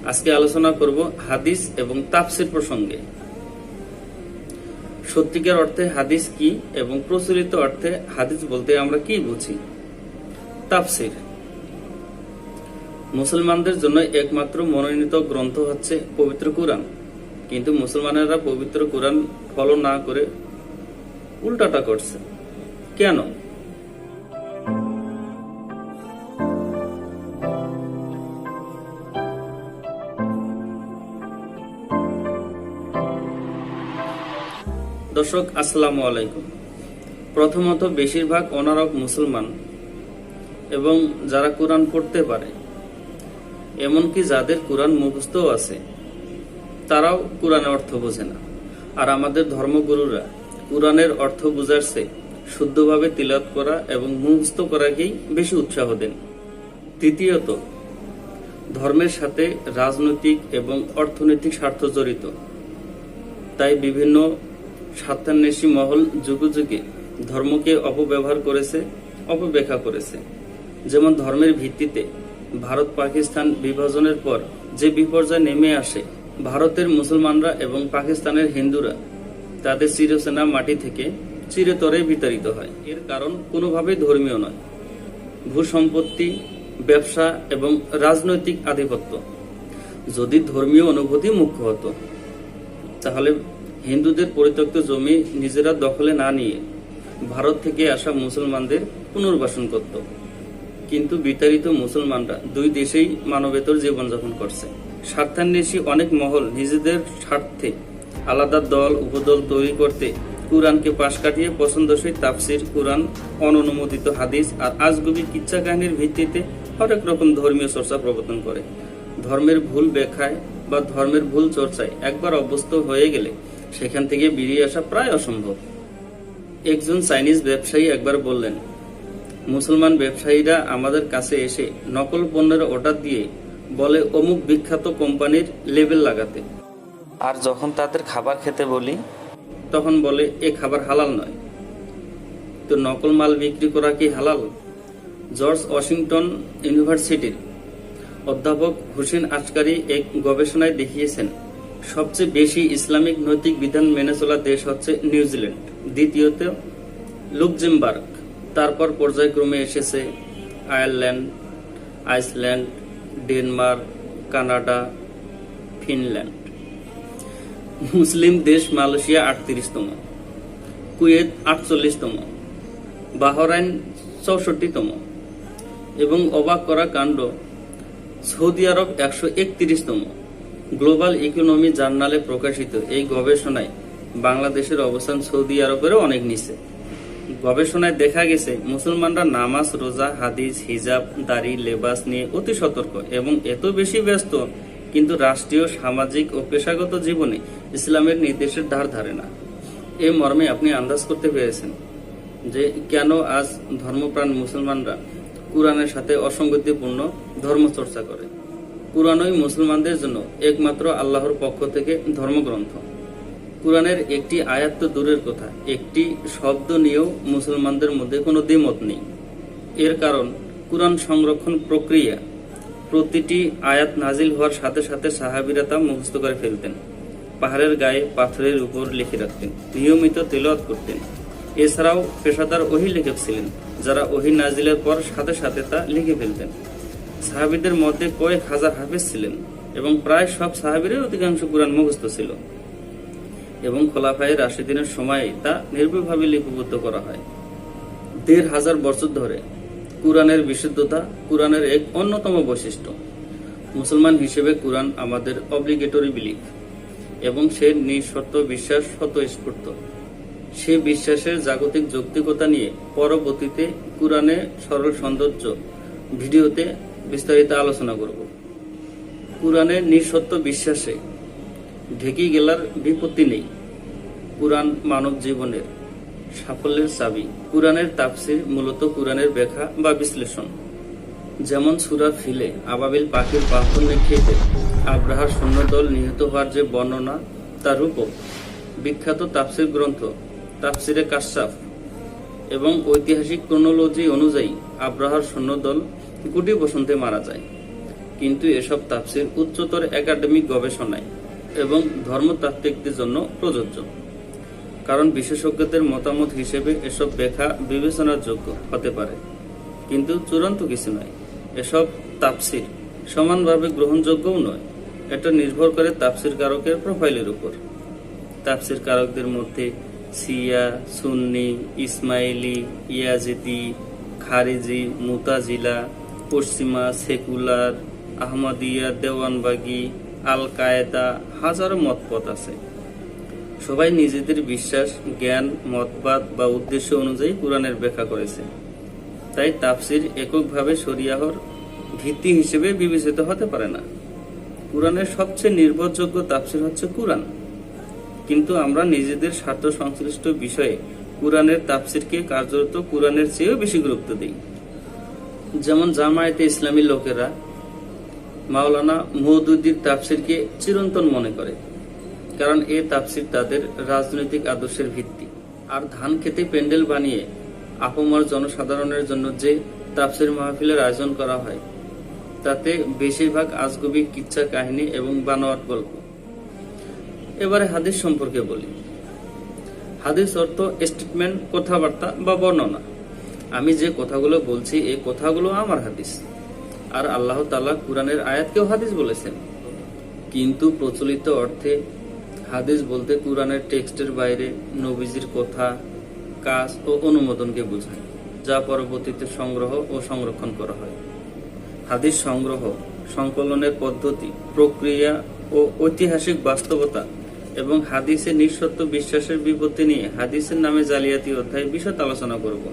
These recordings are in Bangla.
আজকে আলোচনা করব হাদিস এবং তাফসীর প্রসঙ্গে। সত্যিকার অর্থে হাদিস কি এবং প্রচলিত অর্থে হাদিস বলতে আমরা কি বুঝি। তাফসীর মুসলমানদের জন্য একমাত্র মনোনীত গ্রন্থ হচ্ছে পবিত্র কুরআন, কিন্তু মুসলমানেরা পবিত্র কুরআন ফলো না করে উল্টাটা করছে কেন? দর্শক, আসসালামু আলাইকুম। প্রথমত, বেশিরভাগ অনারব মুসলমান এবং যারা কুরআন পড়তে পারে, এমনকি যাদের কুরআন মুখস্থ আছে, তারাও কুরআনের অর্থ বোঝে না। আর আমাদের ধর্মগুরুরা কুরআনের অর্থ বোঝার চেয়ে শুদ্ধভাবে তিলাওয়াত করা এবং মুখস্থ করাকেই বেশি উৎসাহ দেন। তৃতীয়ত, ধর্মের সাথে রাজনৈতিক এবং অর্থনৈতিক স্বার্থ জড়িত, তাই বিভিন্ন স্বার্থান্বেষী মহল যুগে যুগে ধর্মকে অপব্যবহার করেছে, অপব্যাখ্যা করেছে। যেমন ধর্মের ভিত্তিতে ভারত পাকিস্তান বিভাজনের পর যে বিপর্যয় নেমে আসে, ভারতের মুসলমানরা এবং পাকিস্তানের হিন্দুরা তাদের চিরচেনা মাটি থেকে চিরতরে বিতাড়িত হয়। এর কারণ কোনোভাবেই ধর্মীয় নয়, ভূসম্পত্তি, ব্যবসা এবং রাজনৈতিক আধিপত্য। যদি ধর্মীয় অনুভূতি মুখ্য হতো, তাহলে হিন্দুদের পরিত্যক্ত জমি নিজেরা দখলে না নিয়ে ভারত থেকে আসা মুসলমানদের পুনর্বাসন করত। কিন্তু বিতাড়িত মুসলমানরা দুই দেশেই মানবেতর জীবনযাপন করছে। স্বার্থান্বেষী অনেক মহল নিজেদের স্বার্থে আলাদা দল উপদল তৈরি করতে কুরআনকে পাশ কাটিয়ে পছন্দসই তাফসীর, কুরআন, অননুমোদিত হাদিস আর আজগুবি কিচ্ছা কাহিনীর ভিত্তিতে হরেক রকম ধর্মীয় চর্চা প্রবর্তন করে। ধর্মের ভুল ব্যাখ্যায় বা ধর্মের ভুল চর্চায় একবার অভ্যস্ত হয়ে গেলে সেখান থেকে বেরিয়ে আসা প্রায় অসম্ভব। একজন চাইনিজ ব্যবসায়ী একবার বললেন, মুসলমান ব্যবসায়ীরা আমাদের কাছে এসে নকল পণ্যের অর্ডার দিয়ে বলে অমুক বিখ্যাত কোম্পানির লেবেল লাগাতে, আর যখন তাদের খাবার খেতে বলি তখন বলে এ খাবার হালাল নয়। তো নকল মাল বিক্রি করা কি হালাল? জর্জ ওয়াশিংটন ইউনিভার্সিটির অধ্যাপক হুসেন আশকারি এক গবেষণায় দেখিয়েছেন, সবচেয়ে বেশি ইসলামিক নৈতিক বিধান মেনে চলা দেশ হচ্ছে নিউজিল্যান্ড, দ্বিতীয়ত লুক্সেমবার্গ, তারপর পর্যায়ক্রমে এসেছে Ireland, Iceland, Denmark, Canada, Finland. মুসলিম দেশ মালয়েশিয়া 38তম, কুয়েত 48তম, বাহরাইন 64তম এবং অবাক করা কাণ্ড সৌদি আরব 131তম। গ্লোবাল ইকোনমি জার্নালে প্রকাশিত এই গবেষণায় বাংলাদেশের অবস্থান সৌদি আরবেরও অনেক নিচে। গবেষণায় দেখা গেছে মুসলমানরা নামাজ, রোজা, হাদিস, হিজাব, দাড়ি, লেবাস নিয়ে অতি সতর্ক এবং এত বেশি ব্যস্ত, কিন্তু রাষ্ট্রীয়, সামাজিক ও পেশাগত জীবনে ইসলামের নির্দেশের ধার ধারে না। এ মর্মে আপনি আন্দাজ করতে পেরেছেন যে কেন আজ ধর্মপ্রাণ মুসলমানরা কুরআনের সাথে অসঙ্গতিপূর্ণ ধর্মচর্চা করে। কুরআনই মুসলমানদের জন্য একমাত্র আল্লাহর পক্ষ থেকে ধর্মগ্রন্থ। কুরআনের একটি আয়াত তো দূরের কথা, একটি শব্দ নিয়েও মুসলমানদের মধ্যে কোনো দ্বিমত নেই। এর কারণ কুরআন সংরক্ষণ প্রক্রিয়া। প্রতিটি আয়াত নাজিল হওয়ার সাথে সাথে সাহাবীরা তা মুখস্থ করে ফেলতেন, পাহাড়ের গায়ে, পাথরের উপর লিখে রাখতেন, নিয়মিত তিলাওয়াত করতেন। এছাড়াও পেশাদার ওহী লেখক ছিলেন, যারা ওহী নাজিলের পর সাথে সাথে তা লিখে ফেলতেন। সাহাবীদের মধ্যে কয়েক হাজার হাফেজ ছিলেন এবং প্রায় সব সাহাবীদের অধিকাংশ কুরআন মুখস্থ ছিল এবং খোলাফায়ে রাশিদিনের সময়ে তা নির্ভুলভাবে লিপিবদ্ধ করা হয়। ১৫০০ বছর ধরে কুরআনের বিশুদ্ধতা কুরআনের এক অন্যতম বৈশিষ্ট্য। মুসলমান হিসেবে কুরআন আমাদের অব্লিগেটরি বিলিফ এবং সে নিঃশর্ত বিশ্বাস স্বতঃস্ফূর্ত। সে বিশ্বাসের জাগতিক যৌক্তিকতা নিয়ে পরবর্তীতে কুরআনে সরল সৌন্দর্য ভিডিওতে বিস্তারিত আলোচনা করব। কুরআনের নিঃশর্ত বিশ্বাসে ঢেকে গেলার বিপত্তি নেই। কুরআন মানব জীবনের সাফল্যের চাবি। কুরআনের তাফসীর মূলত কুরআনের ব্যাখ্যা বা বিশ্লেষণ। যেমন সূরা ফিলে আবাবিল পাখির পাথর নিক্ষেপে আব্রাহার সৈন্যদল নিহত হওয়ার যে বর্ণনা, তার রূপক। বিখ্যাত তাফসীর গ্রন্থ তাফসীরে কাশফ এবং ঐতিহাসিক ক্রোনোলজি অনুযায়ী আব্রাহার সৈন্যদল গুটি বসন্তে মারা যায়। কিন্তু এসব তাফসির উচ্চতর একাডেমিক গবেষণায় এবং ধর্মতাত্ত্বিকদের জন্য প্রযোজ্য, কারণ বিশেষজ্ঞদের মতামত হিসেবে এসব ব্যাখ্যা বিবেচনার যোগ্য হতে পারে, কিন্তু চূড়ান্ত কিছু নয়। এসব তাফসির সমানভাবে গ্রহণযোগ্যও নয়। এটা নির্ভর করে তাফসির কারকের প্রোফাইলের উপর। তাফসির কারকদের মধ্যে শিয়া, সুন্নি, ইসমাইলি, ইয়াজিদি, খারিজি, মুতাজিলা, পশ্চিমা, সেকুলার, আহমদিয়া, দেওয়ানবাগি, আল কায়েদা, হাজারো মতপথ আছে। সবাই নিজেদের বিশ্বাস, জ্ঞান, মতবাদ বা উদ্দেশ্য অনুযায়ী কুরআনের ব্যাখ্যা করেছে। তাই তাফসির এককভাবে শরিয়াহর ভিত্তি হিসেবে বিবেচিত হতে পারে না। কুরআনের সবচেয়ে নির্ভরযোগ্য তাফসির হচ্ছে কুরআন, কিন্তু আমরা নিজেদের স্বার্থ সংশ্লিষ্ট বিষয়ে কুরআনের তাফসিরকে কার্যত কুরআনের চেয়েও বেশি গুরুত্ব দিই। যেমন জামায়াতে ইসলামী লোকেরা মাওলানা মওদুদীর তাফসিরকে চিরন্তন মনে করে, কারণ এ তাফসির তাদের রাজনৈতিক আদর্শের ভিত্তি। আর ধান খেতে প্যান্ডেল বানিয়ে আপামর জনসাধারণের জন্য যে তাফসির মাহফিলের আয়োজন করা হয়, তাতে বেশিরভাগ আজগুবি কিচ্ছা কাহিনী এবং বানোয়াট গল্প। এবারে হাদিস সম্পর্কে বলি। হাদিস অর্থ স্টেটমেন্ট, কথাবার্তা বা বর্ণনা। আমি যে কথাগুলো বলছি এই কথাগুলো আমার হাদিস, আর আল্লাহ তাআলা কুরআনের আয়াতকেও হাদিস বলেছেন। কিন্তু প্রচলিত অর্থে হাদিস বলতে কুরআনের টেক্সটের বাইরে নবীজির কথা, কাজ ও অনুমোদনকে বোঝায়, যা পরবর্তীতে সংগ্রহ ও সংরক্ষণ করা হয়। হাদিস সংগ্রহ, সংকলনের পদ্ধতি, প্রক্রিয়া ও ঐতিহাসিক বাস্তবতা এবং হাদিসের নিঃসত্ব বিশ্বাসের বিপত্তি নিয়ে হাদিসের নামে জালিয়াতি অধ্যায়ে বিশদ আলোচনা করব।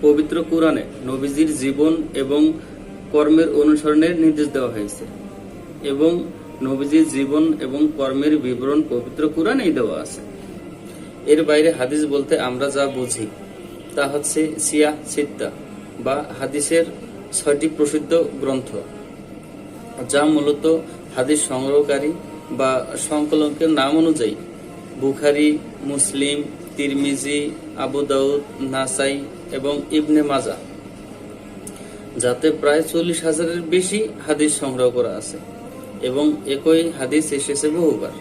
পবিত্র কুরআনে নবীজির জীবন এবং কর্মের অনুসরণের নির্দেশ দেওয়া হয়েছে, এবং নবীজির জীবন এবং কর্মের বিবরণ পবিত্র কুরআনেই দেওয়া আছে। এর বাইরে হাদিস বলতে আমরা যা বুঝি তা হচ্ছে সিয়াহ সিত্তা বা হাদিসের ৬টি প্রসিদ্ধ গ্রন্থ, যা মূলত হাদিস সংগ্রহকারী বা সংকলকের নাম অনুযায়ী বুখারী, মুসলিম, তিরমিজি, আবু দাউদ, নাসাই এবং ইবনে মাজাহ, যাতে প্রায় ৪০,০০০-এর বেশি হাদিস সংগ্রহ করা আছে এবং একই হাদিস এসেছে বহুবার।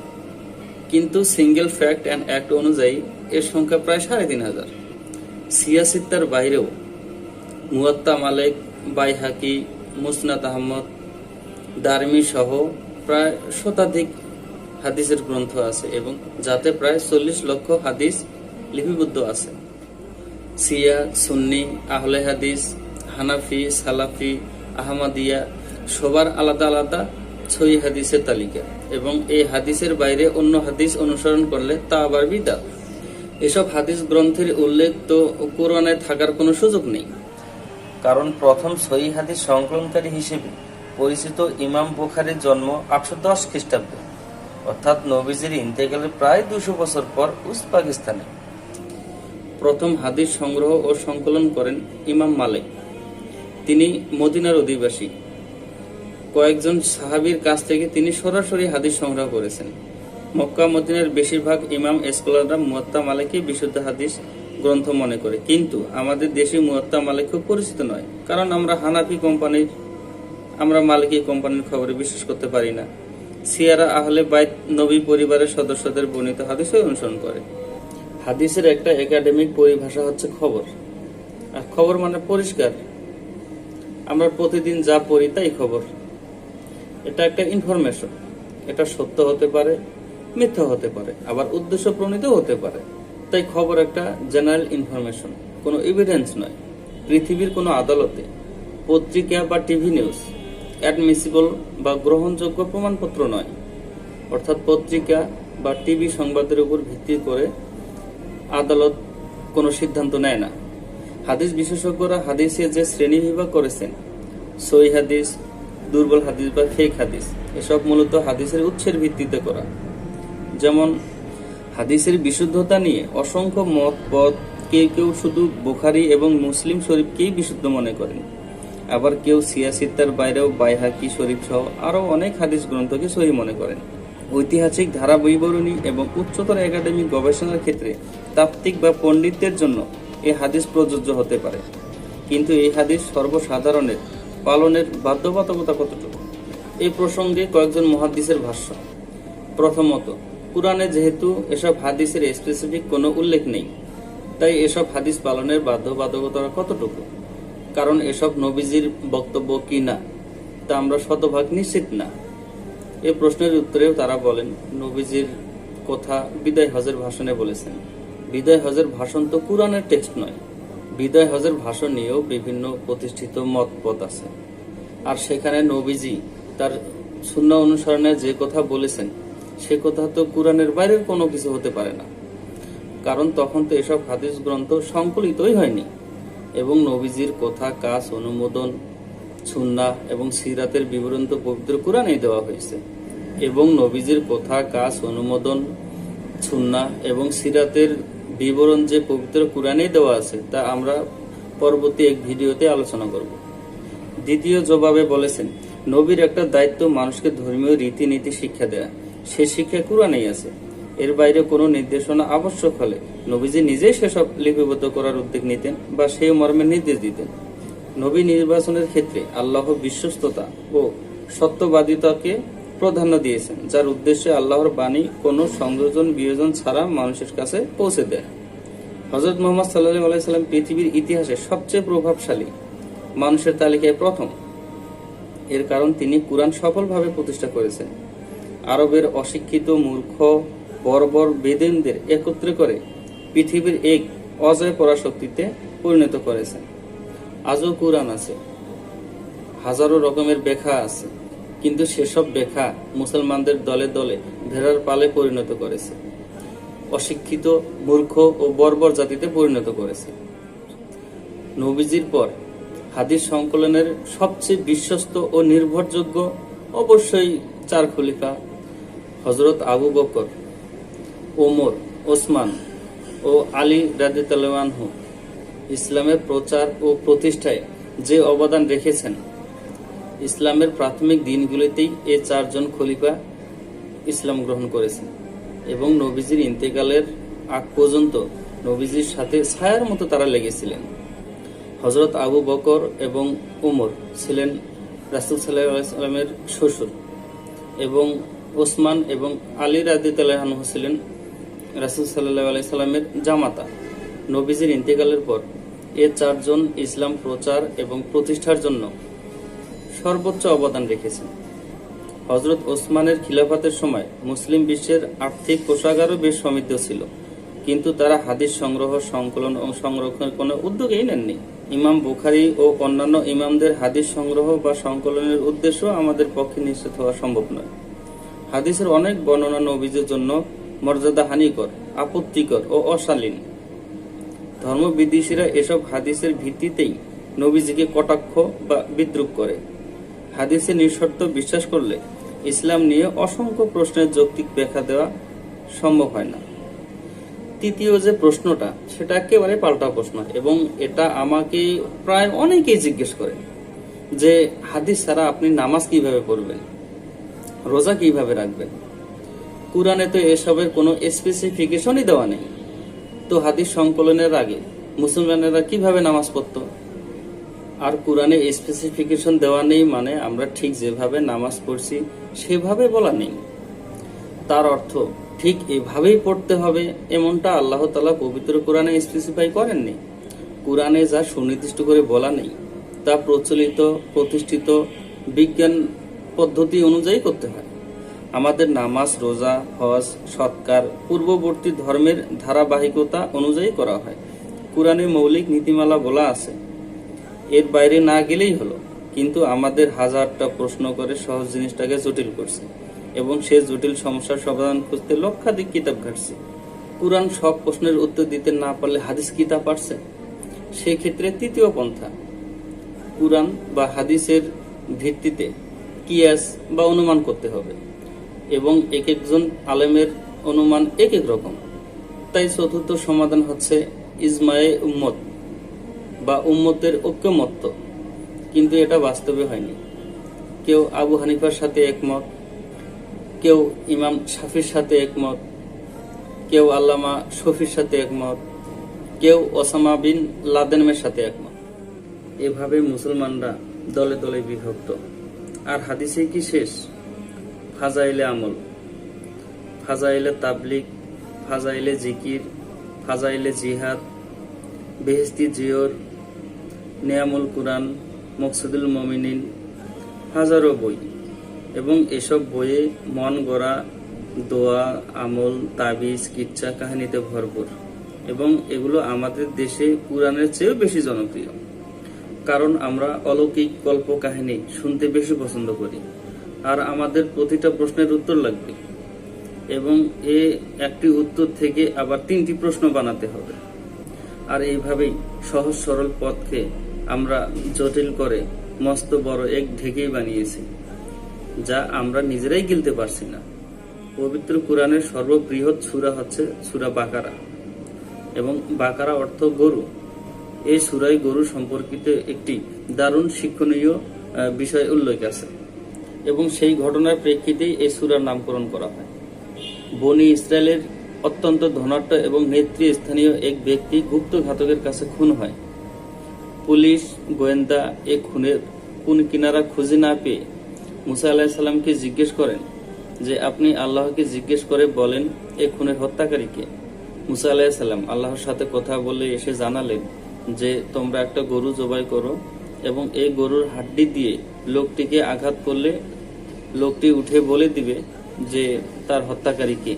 কিন্তু সিঙ্গেল ফ্যাক্ট অ্যান্ড অ্যাক্ট অনুযায়ী এর সংখ্যা প্রায় ৩৫০০। সিয়াসিত্তার বাইরেও মুয়াত্তা মালিক, বাইহাকি, মুসনাদ আহমদ, দারমি সহ প্রায় শতাধিক হাদিসের গ্রন্থ আছে এবং যাতে প্রায় ৪০ লক্ষ হাদিস লিপিবদ্ধ আছে। শিয়া, সুন্নি, আহলে হাদিস, হানাফি, সালাফি, আহমদিয়া সবার আলাদা আলাদা সহিহ হাদিসের তালিকা, এবং এই হাদিসের বাইরে অন্য হাদিস অনুসরণ করলে তা আবার বিদআত। এসব হাদিস গ্রন্থের উল্লেখ তো কুরআনে থাকার কোনো সুযোগ নেই, কারণ প্রথম সহিহ হাদিস সংকলনকারী হিসেবে পরিচিত ইমাম বুখারীর জন্ম ৮১০ খ্রিস্টাব্দে, অর্থাৎ নবীজির ইন্তেকালের প্রায় ২০০ বছর পর উজবেকিস্তানে। প্রথম হাদিস সংগ্রহ ও সংকলন করেন ইমাম মালিক। তিনি মদিনার অধিবাসী। কয়েকজন সাহাবীর কাছ থেকে তিনি সরাসরি হাদিস সংগ্রহ করেছেন। মক্কা মদিনার বেশিরভাগ ইমাম স্কলাররা মুয়াত্তা মালিককে বিশুদ্ধ হাদিস গ্রন্থ মনে করে, কিন্তু আমাদের দেশে মুয়াত্তা মালিক খুব পরিচিত নয়, কারণ আমরা মালিকি কোম্পানির খবরে বিশ্বাস করতে পারি না। শিয়ারা আহলে বাইত নবী পরিবারের সদস্যদের বর্ণিত হাদিসই অনুসরণ করে। হাদিসের একটা একাডেমিক পরিভাষা হচ্ছে খবর, আর খবর মানে পরিষ্কার, আমরা প্রতিদিন যা পড়ি তাই খবর। এটা একটা ইনফরমেশন, এটা সত্য হতে পারে, মিথ্যা হতে পারে, আবার উদ্দেশ্য প্রণীত হতে পারে। তাই খবর একটা জেনারেল ইনফরমেশন, কোনো এভিডেন্স নয়। পৃথিবীর কোনো আদালতে পত্রিকা বা টিভি নিউজ অ্যাডমিসিবল বা গ্রহণযোগ্য প্রমাণপত্র নয়, অর্থাৎ পত্রিকা বা টিভি সংবাদের উপর ভিত্তি করে আদালত কোনো সিদ্ধান্ত নেয় না। হাদিস বিশেষজ্ঞরা হাদিসে যে শ্রেণী বিভাগ করেছেন, সহিহ হাদিস, দুর্বল হাদিস বা ফেক হাদিস, এসব মূলত হাদিসের উৎসের ভিত্তিতে করা। যেমন হাদিসের বিশুদ্ধতা নিয়ে অসংখ্য মত পথ। কেউ শুধু বুখারী এবং মুসলিম শরীফকেই বিশুদ্ধ মনে করেন, আবার কেউ সিয়াসিত্তার বাইরেও বাইহাকি শরীফ সহ আরও অনেক হাদিস গ্রন্থকে সহিহ মনে করেন। ঐতিহাসিক ধারা বিবরণী এবং উচ্চতর একাডেমিক গবেষণার ক্ষেত্রে তাত্ত্বিক বা পণ্ডিতদের জন্য এই হাদিস প্রযোজ্য হতে পারে, কিন্তু এই হাদিস সর্বসাধারণের পালনের বাধ্যবাধকতা কতটুকু? এই প্রসঙ্গে কয়েকজন মুহাদ্দিসের ভাষ্য। প্রথমত, কুরআনে যেহেতু এসব হাদিসের স্পেসিফিক কোনো উল্লেখ নেই, তাই এসব হাদিস পালনের বাধ্যবাধকতা কতটুকু? কারণ এসব নবীজির বক্তব্য কি না তা আমরা শতভাগ নিশ্চিত না। এই প্রশ্নের উত্তরেও তারা বলেন, নবীজির কথা বিদায় হজের ভাষণে বলেছেন। বিদায় হজের ভাষণ তো কুরআনের টেক্সট নয়। বিদায় হজের ভাষণ নিয়েও বিভিন্ন প্রতিষ্ঠিত মতপথ আছে। আর সেখানে নবীজি তার সুন্নাহ অনুসরণে যে কথা বলেছেন সে কথা তো কুরআনের বাইরের কোনো কিছু হতে পারে না। কারণ তখন তো এসব হাদিস গ্রন্থ সংকলিতই হয়নি এবং নবীজির কথা, কাজ, অনুমোদন, সুন্নাহ এবং সিরাতের বিবরণ তো পবিত্র কুরআনেই দেওয়া হয়েছে। এবং নবীজির কথা, কাজ, অনুমোদন, সুন্নাহ এবং সিরাতের বিবরণ যে পবিত্র কুরআনেই দেওয়া আছে তা আমরা পরবর্তী এক ভিডিওতে আলোচনা করব। দ্বিতীয় জবাবে বলেছেন, নবীর একটা দায়িত্ব মানুষকে ধর্মীয় রীতিনীতি শিক্ষা দেয়া। সে শিক্ষা কুরআনেই আছে। এর বাইরে কোনো নির্দেশনা আবশ্যক হলে নবীজি নিজেই সেসব লিপিবদ্ধ করার উদ্যোগ নিতেন বা সেই মর্মে নির্দেশ দিতেন। নবী নির্বাচনের ক্ষেত্রে আল্লাহ বিশ্বস্ততা ও সত্যবাদিতাকে প্রাধান্য দিয়েছেন, যার উদ্দেশ্যে আল্লাহর বাণী কোনো সংযোজন বিয়োজন ছাড়া মানুষের কাছে পৌঁছে দেয়। হযরত মুহাম্মদ সাল্লাল্লাহু আলাইহি সাল্লাম পৃথিবীর ইতিহাসে সবচেয়ে প্রভাবশালী মানুষের তালিকায় প্রথম। এর কারণ তিনি কুরআন সফলভাবে প্রতিষ্ঠা করেছেন। আরবের অশিক্ষিত, মূর্খ, বর্বর বেদুইনদের একত্রে করে পৃথিবীর এক অজয় পরাশক্তিতে পরিণত করেছেন। আজও কুরআন আছে, হাজারো রকমের ব্যাখ্যা আছে, কিন্তু সেসব ব্যাখ্যা মুসলমানদের দলে দলে ভেড়ার পালে পরিণত করেছে, অশিক্ষিত, মূর্খ ও বর্বর জাতিতে পরিণত করেছে। নবীজির পর হাদিস সংকলনের সবচেয়ে বিশ্বস্ত ও নির্ভরযোগ্য অবশ্যই চার খলিফা হযরত আবু বকর, ওমর, ওসমান ও আলী রাদিয়াল্লাহু আনহু ইসলামের প্রচার ও প্রতিষ্ঠায় যে অবদান রেখেছেন। ইসলামের প্রাথমিক দিনগুলিতেই এই চারজন খলিফা ইসলাম গ্রহণ করেছেন এবং নবীজির ইন্তেকালের আগ পর্যন্ত নবীজির সাথে ছায়ার মতো তারা লেগেছিলেন। হযরত আবু বকর এবং উমর ছিলেন রাসূল সাল্লাল্লাহু আলাইহি সাল্লামের শ্বশুর এবং ওসমান এবং আলী রাদিয়াল্লাহু আনহু ছিলেন রাসূল সাল্লাল্লাহু আলাইহি সাল্লামের জামাতা। নবীজির ইন্তেকালের পর এ চারজন ইসলাম প্রচার এবং প্রতিষ্ঠার জন্য সর্বোচ্চ অবদান রেখেছেন। হযরত ওসমানের খিলাফতের সময় মুসলিম বিশ্বের আর্থিক কোষাগারও বেশ সমৃদ্ধ ছিল, কিন্তু তারা হাদিস সংগ্রহ, সংকলন ও সংরক্ষণের কোনো উদ্যোগই নেননি। ইমাম বুখারী ও অন্যান্য ইমামদের হাদিস সংগ্রহ বা সংকলনের উদ্দেশ্য আমাদের পক্ষে নিশ্চিত হওয়া সম্ভব নয়। হাদিসের অনেক বর্ণনা নবীজির জন্য মর্যাদাহানিকর, আপত্তিকর ও অশালীন। ধর্মবিদ্বেষীরা এসব হাদিসের ভিত্তিতেই নবীজিকে কটাক্ষ বা বিদ্রূপ করে। হাদিসে নিঃশর্ত বিশ্বাস করলে ইসলাম নিয়ে অসংখ্য প্রশ্নের যৌক্তিক ব্যাখ্যা দেওয়া সম্ভব হয় না। তৃতীয় যে প্রশ্নটা, সেটা একেবারে পাল্টা প্রশ্ন এবং এটা আমাকে প্রায় অনেকেই জিজ্ঞেস করে যে হাদিস ছাড়া আপনি নামাজ কিভাবে পড়বেন, রোজা কিভাবে রাখবেন? কুরআনে তো এসবের কোনো স্পেসিফিকেশনই দেওয়া নেই। তো হাদিস সংকলনের আগে মুসলমানেরা কিভাবে নামাজ পড়তো? আর কুরআনে স্পেসিফিকেশন দেওয়া নেই মানে আমরা ঠিক যেভাবে নামাজ পড়ছি সেভাবে বলা নেই। তার অর্থ ঠিক এভাবেই পড়তে হবে এমনটা আল্লাহ তাআলা পবিত্র কুরআনে স্পেসিফাই করেননি। কুরআনে যা সুনির্দিষ্ট করে বলা নেই তা প্রচলিত প্রতিষ্ঠিত বিজ্ঞান পদ্ধতি অনুযায়ী করতে হয়। আমাদের নামাজ, রোজা, হজ, সৎকার পূর্ববর্তী ধর্মের ধারাবাহিকতা অনুযায়ী করা হয়। কুরআনে মৌলিক নীতিমালা বলা আছে, এর বাইরে না গেলেই হলো। কিন্তু আমাদের হাজারটা প্রশ্ন করে সহজ জিনিসটাকে জটিল করছে এবং সে জটিল সমস্যার সমাধান খুঁজতে লক্ষাধিক কিতাব ঘাটছে। কুরআন সব প্রশ্নের উত্তর দিতে না পারলে হাদিস কিতাব পারছে। সেক্ষেত্রে তৃতীয় পন্থা, কুরআন বা হাদিসের ভিত্তিতে কিয়াস বা অনুমান করতে হবে এবং এক একজন আলেমের অনুমান এক এক রকম। তাই চতুর্থ সমাধান হচ্ছে ইজমায়ে উম্মত বা উম্মতের ঐক্যমত্য, কিন্তু এটা বাস্তবে হয়নি। কেউ আবু হানিফার সাথে একমত, কেউ ইমাম শাফির সাথে একমত, কেউ আল্লামা শফির সাথে একমত, কেউ ওসামা বিন লাদেনের সাথে একমত। এভাবে মুসলমানরা দলে দলে বিভক্ত। আর হাদিসে কি শেষ? ফাজাইলে আমল, ফাজাইলে তাবলিগ, ফাজাইলে জিকির, ফাজাইলে জিহাদ, বেহেস্তি জিওর, নিয়ামুল কুরআন, মকসুদুল মুমিনিন, হাজারো বই। এবং এসব বইয়ে মন গড়া দোয়া, আমল, তাবিজ, কিচ্ছা কাহিনীতে ভরপুর। এবং এগুলো আমাদের দেশে কুরআনের চেয়েও বেশি জনপ্রিয়, কারণ আমরা অলৌকিক গল্প কাহিনী শুনতে বেশি পছন্দ করি। আর আমাদের প্রতিটা প্রশ্নের উত্তর লাগবে, এবং একটি উত্তর থেকে আবার 3টি প্রশ্ন বানাতে হবে। আর এইভাবেই সহজ সরল পথকে আমরা জটিল করে মস্ত বড় এক ঢেকেই বানিয়েছি, যা আমরা নিজেরাই গিলতে পারছি না। পবিত্র কুরআনের সর্ববৃহৎ সূরা হচ্ছে সূরা বাকারা, এবং বাকারা অর্থ গরু। এই সূরায় গরু সম্পর্কিত একটি দারুণ শিক্ষণীয় বিষয় উল্লেখ আছে, এবং সেই ঘটনার প্রেক্ষিতেই এই সূরার নামকরণ করা হয়। বনি ইসরায়েলের অত্যন্ত ধনাঢ্য এবং নেতৃস্থানীয় এক ব্যক্তি গুপ্ত ঘাতকের কাছে খুন হয়। পুলিশ গোয়েন্দা এই খুনের কোন কিনারা খুঁজে না পেয়ে মুসা আলাহিসাল্লামকে জিজ্ঞেস করেন যে আপনি আল্লাহকে জিজ্ঞেস করে বলেন এই খুনের হত্যাকারীকে। মুসা আলাহিসাল্লাম আল্লাহর সাথে কথা বলে এসে জানালেন যে তোমরা একটা গরু জবাই করো, এবং এই গরুর হাড্ডি দিয়ে লোকটিকে আঘাত করলে লোকটি উঠে বলে দিবে যে তার হত্যাকারী কে,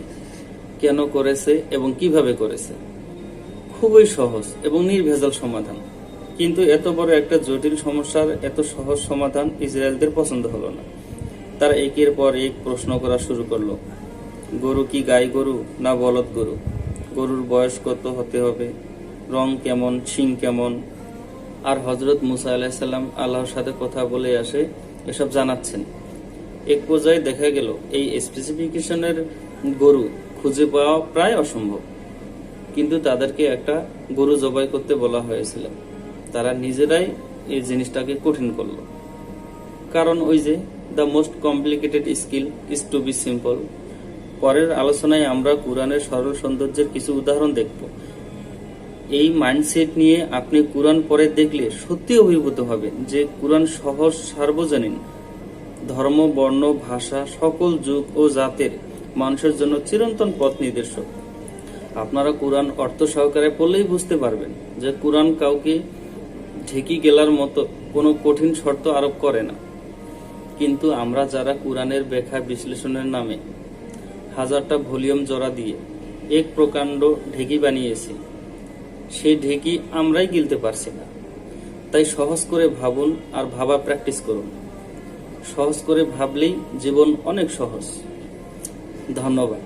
কেন করেছে এবং কিভাবে করেছে। খুবই সহজ এবং নির্ভেজাল সমাধান। কিন্তু এত বড় একটা জটিল সমস্যার এত সহজ সমাধান ইসরায়েলদের পছন্দ হলো না। তারা একের পর এক প্রশ্ন করা শুরু করলো। গরু কি গাই গরু না বলদ গরু? গরুর বয়স কত হতে হবে? রং কেমন? শিং কেমন? আর হযরত মুসা আলাইহিস সালাম আল্লাহর সাথে কথা বলে আসে এসব জানাচ্ছেন। এক পর্যায়ে দেখা গেল এই স্পেসিফিকেশনের গরু খুঁজে পাওয়া প্রায় অসম্ভব, কিন্তু তাদেরকে একটা গরু জবাই করতে বলা হয়েছিল। তারা নিজেরাই এই জিনিসটাকে কঠিন করলো, কারণ ওই যে the most complicated skill is to be simple. পরের আলোচনায় আমরা কুরআনের সরল সৌন্দর্যের কিছু উদাহরণ দেখব। এই মাইন্ডসেট নিয়ে আপনি কুরআন পড়ে দেখলে সত্যি অভিভূত হবেন যে কুরআন সহজ, সার্বজনীন, ধর্ম, বর্ণ, ভাষা, সকল যুগ ও জাতের মানুষের জন্য চিরন্তন পথ নির্দেশক। আপনারা কুরআন অর্থ সহকারে পড়লেই বুঝতে পারবেন যে কুরআন কাউকে ঢেকি গেলার মতো কোনো কঠিন শর্ত আরোপ করে না। কিন্তু আমরা যারা কুরআনের ব্যাখ্যা বিশ্লেষণের নামে হাজারটা ভলিউম জোড়া দিয়ে এক প্রকাণ্ড ঢেকি বানিয়েছি, সেই ঢেকি আমরাই গিলতে পারছি না। তাই সহজ করে ভাবুন আর ভাবা প্র্যাকটিস করুন। সহজ করে ভাবলেই জীবন অনেক সহজ। ধন্যবাদ।